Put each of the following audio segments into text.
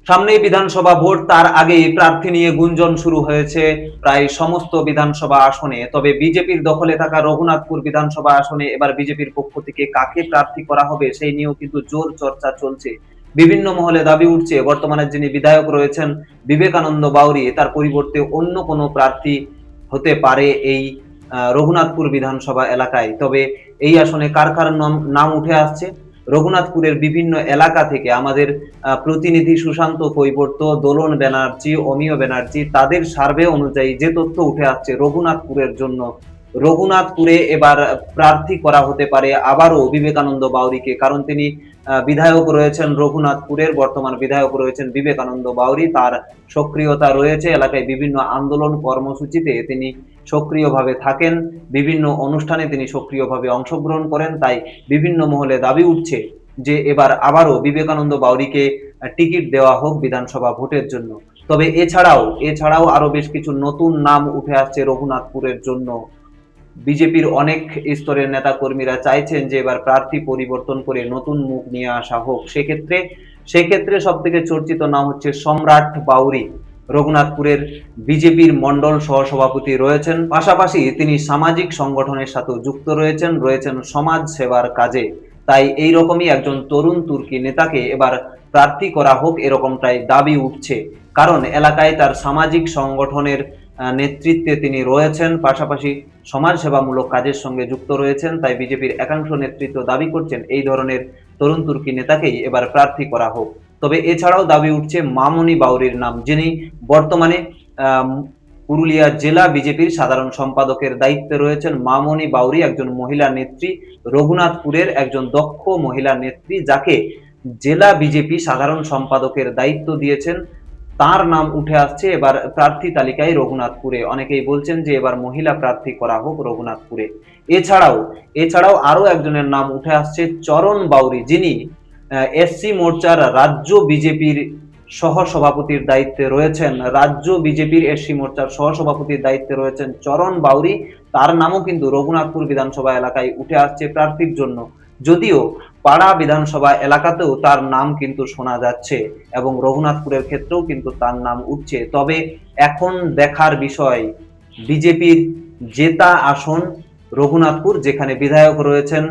সামনেই বিধানসভা ভোট, তার আগেই প্রার্থী নিয়ে গুঞ্জন শুরু হয়েছে প্রায় সমস্ত বিধানসভা আসনে। তবে বিজেপির দখলে থাকা রঘুনাথপুর বিধানসভা আসনে এবার বিজেপির পক্ষ থেকে কাকে প্রার্থী করা হবে সেই নিয়েও কিন্তু জোর চর্চা চলছে। বিভিন্ন মহলে দাবি উঠছে বর্তমানে যিনি বিধায়ক রয়েছেন বিবেকানন্দ বাউরি, তার পরিবর্তে অন্য কোনো প্রার্থী হতে পারে এই রঘুনাথপুর বিধানসভা এলাকায়। তবে এই আসনে কার কার নাম উঠে আসছে, রঘুনাথপুরের বিভিন্ন এলাকা থেকে আমাদের প্রতিনিধি সুশান্ত কৈবর্ত, দোলন ব্যানার্জি, অমিয় ব্যানার্জি, তাদের সার্ভে অনুযায়ী যে তথ্য উঠে আসছে রঘুনাথপুরের জন্য, রঘুনাথপুরে এবার প্রার্থী করা হতে পারে আবারও বিবেকানন্দ বাউরিকে। কারণ তিনি বিধায়ক রয়েছেন রঘুনাথপুরের, বর্তমান বিধায়ক রয়েছেন বিবেকানন্দ বাউরি। তার সক্রিয়তা রয়েছে এলাকায়, বিভিন্ন আন্দোলন কর্মসূচিতে তিনি সক্রিয়ভাবে থাকেন, বিভিন্ন অনুষ্ঠানে তিনি সক্রিয়ভাবে অংশগ্রহণ করেন। তাই বিভিন্ন মহলে দাবি উঠছে যে এবার আবারও বিবেকানন্দ বাউরিকে টিকিট দেওয়া হোক বিধানসভা ভোটের জন্য। তবে এছাড়াও আরো বেশ কিছু নতুন নাম উঠে আসছে রঘুনাথপুরের জন্য। বিজেপির অনেক স্তরের নেতা কর্মীরা চাইছেন যে এবার প্রার্থী পরিবর্তন করে নতুন মুখ নিয়ে আসা হোক। সেক্ষেত্রে সব থেকে চর্চিত নাম হচ্ছে সম্রাট বাউরি। রঘুনাথপুরের বিজেপির মন্ডল সহসভাপতি রয়েছেন, পাশাপাশি তিনি সামাজিক সংগঠনের সাথেও যুক্ত রয়েছেন সমাজ সেবার কাজে। তাই এই রকমই একজন তরুণ তুর্কি নেতাকে এবার প্রার্থী করা হোক এরকমটাই দাবি উঠছে। কারণ এলাকায় তার সামাজিক সংগঠনের নেতৃত্বে তিনি রয়েছেন, পাশাপাশি সমাজ সেবামূলক কাজের সঙ্গে যুক্ত রয়েছেন। তাই বিজেপির একাংশ নেতৃত্ব দাবি করছেন এই ধরনের তরুণ তুর্কি নেতাকেই এবার প্রার্থী করা হোক। তবে এছাড়াও দাবি উঠছে মামনি বাউরির নাম, যিনি বর্তমানে পুরুলিয়া জেলা বিজেপির সাধারণ সম্পাদকের দায়িত্বে রয়েছেন। মামনি বাউরি একজন মহিলা নেত্রী, রঘুনাথপুরের একজন দক্ষ মহিলা নেত্রী, যাকে জেলা বিজেপি সাধারণ সম্পাদকের দায়িত্ব দিয়েছেন। তার নাম উঠে আসছে এবার প্রার্থী তালিকায় রঘুনাথপুরে। অনেকেই বলছেন যে এবার মহিলা প্রার্থী করা হোক রঘুনাথপুরে। এছাড়াও আরো একজনের নাম উঠে আসছে চরণ বাউরি, যিনি এসসি মোর্চার রাজ্য বিজেপির সহসভাপতির দায়িত্বে রয়েছেন। রাজ্য বিজেপির এসসি মোর্চার সহসভাপতির দায়িত্বে রয়েছেন চরণ বাউরি। তার নামও কিন্তু রঘুনাথপুর বিধানসভা এলাকায় উঠে আসছে প্রার্থীর জন্য। যদিও পাড়া বিধানসভা এলাকাতেও তার নাম কিন্তু শোনা যাচ্ছে এবং রঘুনাথপুরের ক্ষেত্রেও কিন্তু তার নাম উঠছে। তবে এখন দেখার বিষয় বিজেপির জেতা আসন রঘুনাথপুর, যেখানে বিধায়ক রয়েছেন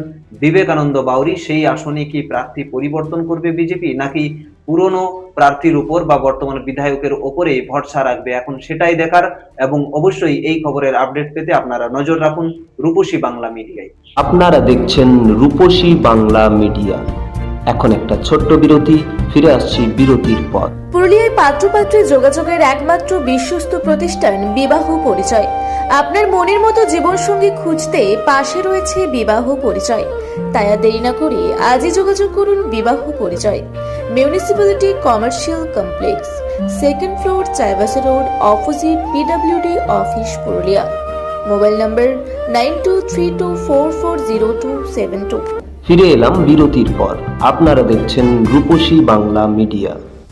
বিবেকানন্দ বাউরি, সেই আসনে কি প্রার্থী পরিবর্তন করবে বিজেপি, নাকি পুরনো প্রার্থীর উপর বা বর্তমান বিধায়কের ওপরেই ভরসা রাখবে, এখন সেটাই দেখার। এবং অবশ্যই এই খবরের আপডেট পেতে আপনারা নজর রাখুন রূপসী বাংলা মিডিয়ায়। আপনারা দেখছেন রূপসী বাংলা মিডিয়া। এখন একটা ছোট্ট বিরতি, ফিরে আসছি বিরতির পর। পুরুলিয়ায় পাত্রপাত্রী যোগাযোগের একমাত্র বিশ্বস্ত প্রতিষ্ঠান বিবাহ পরিচয়। আপনার মনের মতো জীবনসঙ্গী খুঁজতে পাশে রয়েছে বিবাহ পরিচয়। তাই আর দেরি না করে আজই যোগাযোগ করুন বিবাহ পরিচয়। Municipality commercial complex, second floor, Chaibasa road, opposite PWD office, Purulia. Mobile নম্বর 9232440272। ফিরে এলাম বিরতির পর। আপনারা দেখছেন রূপসী বাংলা মিডিয়া।